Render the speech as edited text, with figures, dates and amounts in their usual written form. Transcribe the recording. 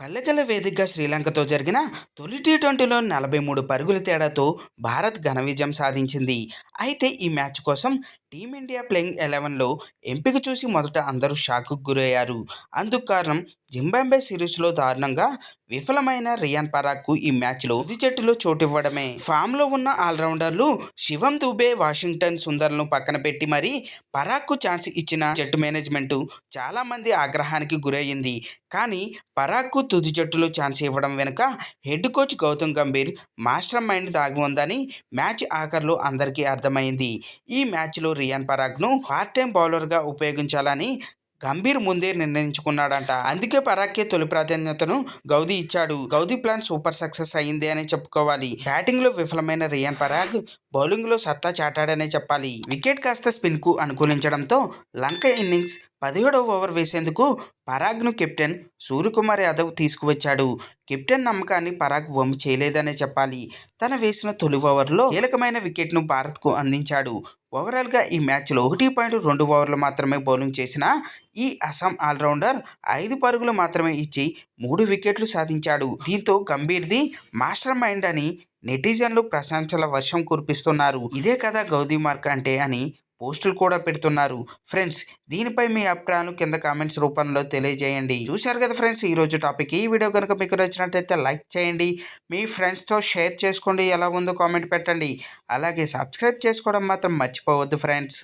పల్లెకల వేదికగా శ్రీలంకతో జరిగిన తొలి టీ20లో 43 పరుగుల తేడాతో భారత్ ఘన విజయం సాధించింది. అయితే ఈ మ్యాచ్ కోసం టీమిండియా ప్లేయింగ్ 11లో ఎంపిక చూసి మొదట అందరూ షాక్‌కు గురయ్యారు. అందుకు కారణం జింబాబ్వే సిరీస్‌లో దారుణంగా విఫలమైన రియాన్ పరాగ్‌కు ఈ మ్యాచ్‌లో తుది జట్టులో చోటివ్వడమే. ఫామ్‌లో ఉన్న ఆల్రౌండర్లు శివం దుబే, వాషింగ్టన్ సుందర్‌లను పక్కన పెట్టి మరీ పరాగ్‌కు ఛాన్స్ ఇచ్చిన జట్టు మేనేజ్మెంటు చాలామంది ఆగ్రహానికి గురయ్యింది. కానీ పరాగ్‌కు తుది జట్టులో ఛాన్స్ ఇవ్వడం వెనుక head coach Gautam Gambhir mastermind దాగి ఉందని మ్యాచ్ ఆఖర్లో అందరికీ అర్థమైంది. ఈ మ్యాచ్‌లో రియాన్ పరాగ్‌ను పార్ట్ టైమ్ బౌలర్‌గా ఉపయోగించాలని గంభీర్ ముందే నిర్ణయించుకున్నాడంట. అందుకే పరాగ్‌కే తొలి ప్రాధాన్యతను గౌదీ ఇచ్చాడు. గౌదీ ప్లాన్ సూపర్ సక్సెస్ అయింది అనే చెప్పుకోవాలి. బ్యాటింగ్‌లో విఫలమైన రియాన్ పరాగ్ బౌలింగ్‌లో సత్తా చాటాడనే చెప్పాలి. వికెట్ కాస్త స్పిన్‌కు అనుకూలించడంతో లంక ఇన్నింగ్స్ 17వ ఓవర్ వేసేందుకు పరాగ్‌ను కెప్టెన్ సూర్యకుమార్ యాదవ్ తీసుకువచ్చాడు. కెప్టెన్ నమ్మకాన్ని పరాగ్ వమ్ము చేయలేదనే చెప్పాలి. తన వేసిన తొలి ఓవర్లో కీలకమైన వికెట్‌ను భారత్‌కు అందించాడు. ఓవరాల్‌గా ఈ మ్యాచ్‌లో 1.2 ఓవర్లు మాత్రమే బౌలింగ్ చేసిన ఈ అస్సాం ఆల్రౌండర్ 5 పరుగులు మాత్రమే ఇచ్చి 3 వికెట్లు సాధించాడు. దీంతో గంభీర్‌ది మాస్టర్ మైండ్ అని నెటిజన్లు ప్రశంసల వర్షం కురిపిస్తున్నారు. ఇదే కదా గౌదీ మార్క్ అంటే అని పోస్టులు కూడా పెడుతున్నారు. ఫ్రెండ్స్, దీనిపై మీ అభిప్రాయాలు కింద కామెంట్స్ రూపంలో తెలియజేయండి. చూశారు కదా ఫ్రెండ్స్, ఈరోజు టాపిక్. ఈ వీడియో కనుక మీకు నచ్చినట్లయితే లైక్ చేయండి, మీ ఫ్రెండ్స్తో షేర్ చేసుకోండి, ఎలా ఉందో కామెంట్ పెట్టండి. అలాగే సబ్స్క్రైబ్ చేసుకోవడం మాత్రం మర్చిపోవద్దు ఫ్రెండ్స్.